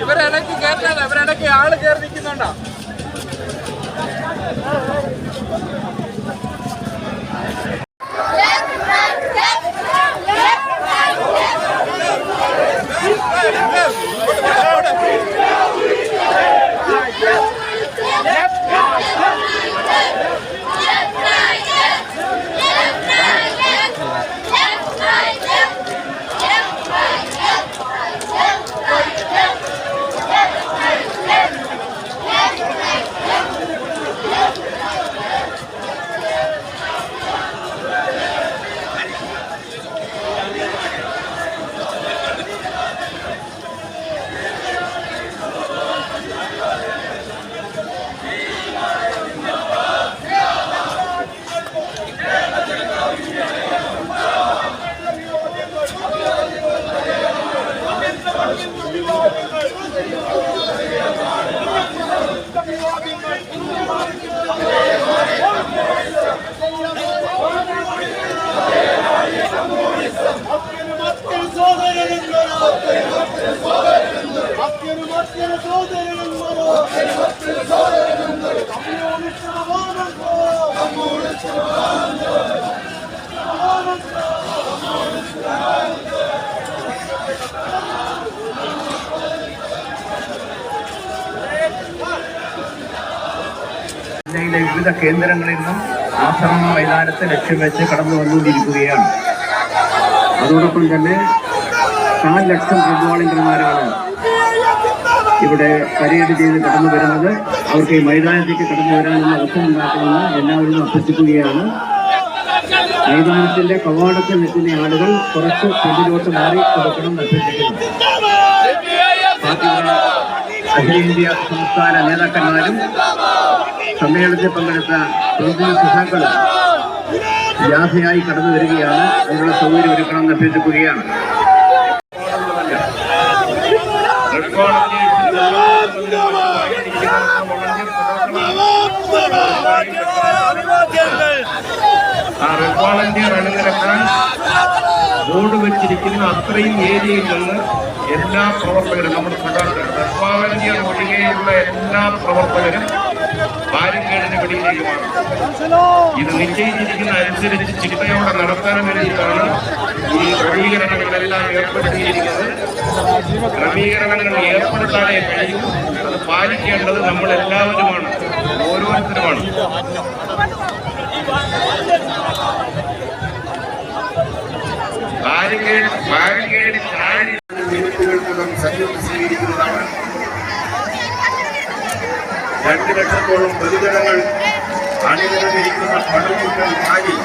ഇവരിടയ്ക്ക് കയറ്റാതെ ഇവരിടയ്ക്ക് ആള് കയറി നിൽക്കുന്നുണ്ടോ? ജില്ലയിലെ വിവിധ കേന്ദ്രങ്ങളിൽ നിന്നും ആശ്രമ മൈതാനത്തെ ലക്ഷ്യം വെച്ച് കടന്നു വന്നുകൊണ്ടിരിക്കുകയാണ്. അതോടൊപ്പം തന്നെ 4 ലക്ഷം ഫുട്ബോളർമാരാണ് ഇവിടെ പരേഡ് ചെയ്ത് കടന്നു വരുന്നത്. അവർക്ക് ഈ മൈതാനത്തേക്ക് കടന്നു വരാനുള്ള അവസരം ഉണ്ടാക്കണമെന്ന് എല്ലാവരും അഭ്യർത്ഥിക്കുകയാണ്. മൈതാനത്തിന്റെ കവാടത്തിൽ നിൽക്കുന്ന ആളുകൾ കുറച്ച് പിന്നിലോട്ട് മാറി കൊടുക്കണമെന്ന് അഭ്യർത്ഥിക്കുന്നു. പാർട്ടിയുടെ അഖിലേന്ത്യാ സംസ്ഥാന നേതാക്കന്മാരും സമ്മേളനത്തിൽ പങ്കെടുത്ത പ്രതിനിധി സഖാക്കളും ജാഥയായി കടന്നു വരികയാണ്. അതിനുള്ള സൗകര്യം ഒരുക്കണമെന്ന് അഭ്യർത്ഥിക്കുകയാണ്. റെഡ് വോളണ്ടിയർ അണിനിരക്കാൻ ബോർഡ് വെച്ചിരിക്കുന്ന അത്രയും ഏരിയയിൽ നിന്ന് എല്ലാ പ്രവർത്തകരും നമ്മുടെ സഖാക്കൾ റെഡ് വോളണ്ടിയർ ഒഴികെയുള്ള എല്ലാ പ്രവർത്തകരും ബാരിക്കേഡിന് വെളിയിലേക്കുമാണ്. ഇത് നിശ്ചയിച്ചിരിക്കുന്ന അനുസരിച്ച് ചിട്ടയോടെ നടത്താൻ വേണ്ടിയിട്ടാണ് ഈ ക്രമീകരണങ്ങളെല്ലാം ഏർപ്പെടുത്തിയിരിക്കുന്നത്. ക്രമീകരണങ്ങൾ ഏർപ്പെടുത്താനേ കഴിയും. അത് പാലിക്കേണ്ടത് നമ്മളെല്ലാവരുമാണ്, ഓരോരുത്തരുമാണ്. മിനിറ്റുകൾക്കകം സജീവം സ്വീകരിക്കുന്നതാണ്. 2 ലക്ഷത്തോളം പൊതുജനങ്ങൾ അണിനിരന്നിരിക്കുന്ന പടകൂട്ടം മാറി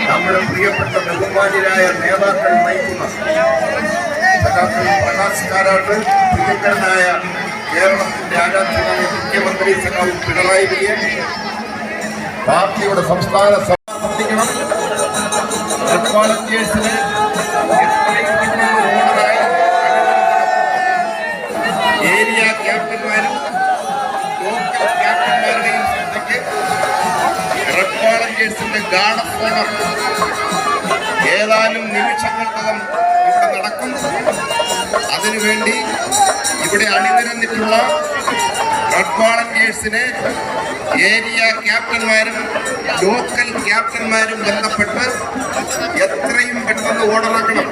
നമ്മുടെ പ്രിയപ്പെട്ട ബഹുമാന്യരായ നേതാക്കൾ നയിക്കുന്ന പ്രകാശ് കാരാട്ട്, പ്രിയങ്കരനായ കേരളത്തിന്റെ ആരാധ്യനായ മുഖ്യമന്ത്രി സഖാവ് പിണറായി വിജയൻ, പാർട്ടിയുടെ സംസ്ഥാന സമ്മേളനം റെഡ് വോളണ്ടിയേഴ്സിന് ഏരിയ ക്യാപ്റ്റന്മാരും ലോക്കൽ ക്യാപ്റ്റന്മാരുടെയും ശ്രദ്ധയ്ക്ക് റെഡ് വോളണ്ടിയേഴ്സിന്റെ ഗാർഡ് ഓഫ് ഓണർ ഏതാനും നിമിഷങ്ങൾക്കകം ഇവിടെ നടക്കും. അതിനുവേണ്ടി ഇവിടെ അണിനിരന്നിട്ടുള്ള റെഡ് വോളണ്ടിയേഴ്സിനെ ഏരിയ ക്യാപ്റ്റന്മാരും ലോക്കൽ ക്യാപ്റ്റന്മാരും ബന്ധപ്പെട്ട് എത്രയും പെട്ടെന്ന് ഓർഡറാക്കണം.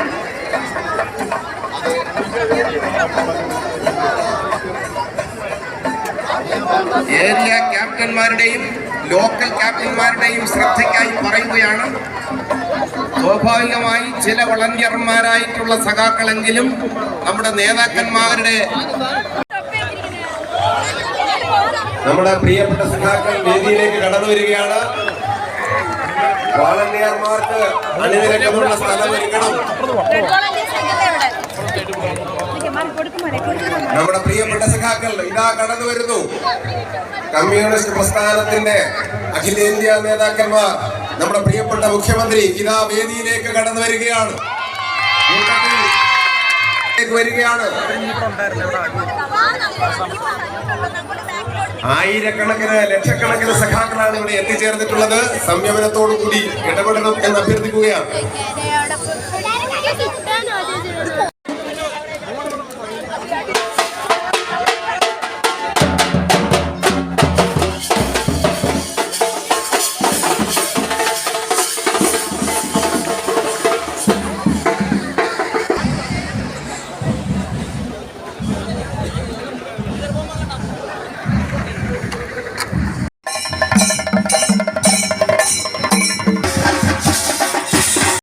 ഏരിയ ക്യാപ്റ്റന്മാരുടെയും ലോക്കൽ ക്യാപ്റ്റന്മാരുടെയും ശ്രദ്ധയ്ക്കായി പറയുകയാണ്. സ്വാഭാവികമായി ചില വളണ്ടിയർമാരായിട്ടുള്ള സഖാക്കളെങ്കിലും നമ്മുടെ നേതാക്കന്മാരുടെ നമ്മുടെ പ്രിയപ്പെട്ട സഖാക്കൾ വേദിയിലേക്ക് കടന്നു വരികയാണ്. വളണ്ടിയർമാർക്ക് അണിനിരക്കാനുള്ള സ്ഥലം ഒരുക്കണം. നമ്മുടെ പ്രിയപ്പെട്ട സഖാക്കൾ ഇതാ കടന്നു വരുന്നു. കമ്മ്യൂണിസ്റ്റ് പ്രസ്ഥാനത്തിന്റെ അഖിലേന്ത്യാ നേതാക്കന്മാർ, നമ്മുടെ പ്രിയപ്പെട്ട മുഖ്യമന്ത്രി ഇതാ വേദിയിലേക്ക് കടന്നു വരികയാണ്. ആയിരക്കണക്കിന് ലക്ഷക്കണക്കിന് സഖാക്കളാണ് ഇവിടെ എത്തിച്ചേർന്നിട്ടുള്ളത്. സംയമനത്തോടു കൂടി ഇടപെടണം എന്ന് അഭ്യർത്ഥിക്കുകയാണ്.